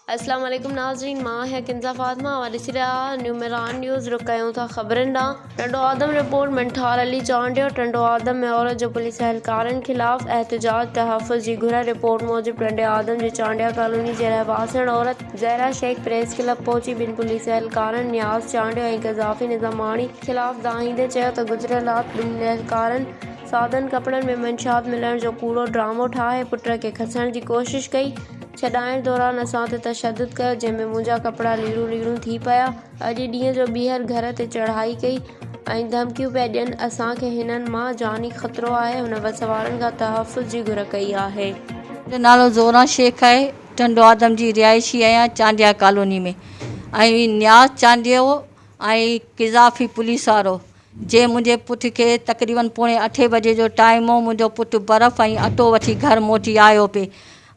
अस्सलाम वालेकुम नाज़रीन, मां है किंजा फातिमा वालिसिरा न्यूमेरान न्यूज़ रुकायूं था ख़बरन ॾांहुं। टंडो आदम रिपोर्ट मंठाल अली चांडियो टंडो आदम में औरत जो पुलिस एहलकारनि खिलाफ़ एहतजाज तहफ़्फ़ुज़ जी घुर। रिपोर्ट मूजिब टंडे आदम जी चांडिया कॉलोनी जे रहवासण औरत ज़हरा शेख प्रेस क्लब पहुची ॿिनि पुलिस एहलकारनि नियाज़ चांडियो ऐं क़ज़ाफ़ी निज़ामाणी खिलाफ़ दाहींदे चयो त गुज़िरियल राति ॿिनि एहलकारनि सादन कपड़नि में मंशात मिलण जो कूड़ो ड्रामो ठाहे पुट खे खसण जी कोशिश कई। छॾाइण दौरान असां ते तशद्दुद कयो, जंहिंमें मुंहिंजा कपड़ा लीरूं थी पिया। अॼु ॾींहं जो ॿीहर घर ते चढ़ाई कई ऐं धमकियूं पिया ॾियनि। असांखे हिननि मां जानी ख़तरो आहे। हुन वसवारनि खां तहफ़्फ़ुज़ जी घुर कई आहे। नालो ज़ोरा शेख आहे। टंडो आदम जी रिहाइशी आहियां चांडिया कॉलोनी में। ऐं न्याज़ चांडियो ऐं क़ज़ाफ़ी पुलिस वारो जे मुंहिंजे पुट खे तक़रीबन पौणे 8 बजे जो टाइम हो। मुंहिंजो पुटु बर्फ़ ऐं अटो वठी घर मोटी आयो पे।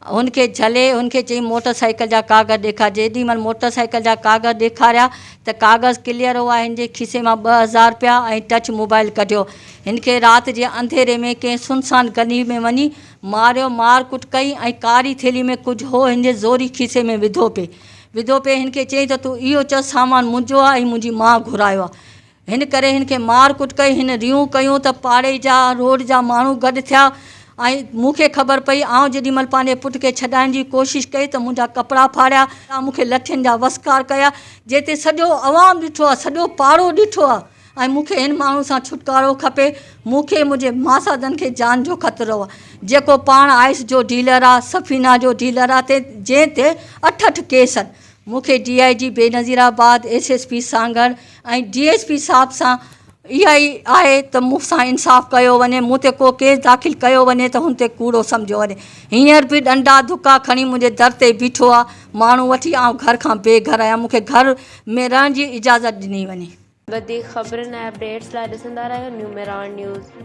हुनखे झले हुनखे चई मोटरसाइकिल जा कागज़ ॾेखार। जेॾी महिल मोटरसाइकिल जा कागज़ ॾेखारिया त कागज़ क्लियर हुआ। हिन जे खीसे मां 2000 रुपया ऐं टच मोबाइल कढियो। हिनखे राति जे अंधेरे में कंहिं सुनसान गली में वञी मारियो, मार कुट कई ऐं कारी थैली में कुझु हो हिन जे ज़ोरी खीसे में विधो पे। हिनखे चई त तूं इहो चओ सामान मुंहिंजो आहे ऐं मुंहिंजी माउ घुरायो आहे। हिन करे हिनखे मार कुट कई। हिन रियूं कयूं त पाड़े जा रोड जा माण्हू गॾु थिया ऐं मूंखे ख़बर पई। आउं जेॾी महिल पंहिंजे पुट खे छॾाइण जी कोशिशि कई त मुंहिंजा कपिड़ा फाड़िया, मूंखे लठियुनि जा वसकार कया, जिते सॼो अवाम ॾिठो आहे, सॼो पाड़ो ॾिठो आहे। ऐं मूंखे हिन माण्हू सां छुटकारो खपे। मूंखे मुंहिंजे मासादनि खे जान जो ख़तरो आहे। जेको पाण आइस जो डीलर आहे, सफ़ीना जो डीलर आहे, जंहिं ते 8 केस आहिनि। मूंखे DIG बेनज़ीराबाद, SSP सां ऐं DSP साहब सां इहा ई आहे त मूंसां इंसाफ़ कयो वञे। मूं ते को केस दाख़िल कयो वञे त हुन ते कूड़ो सम्झो वञे। हींअर बि डंडा धुका खणी मुंहिंजे दर ते बीठो आहे। माण्हू वठी आउं घर खां बेघर आहियां। मूंखे घर में रहण जी इजाज़त ॾिनी वञे। वधीक ख़बरनि ऐं अपडेट्स लाइ ॾिसंदा रहियो न्यूमेरान न्यूज़।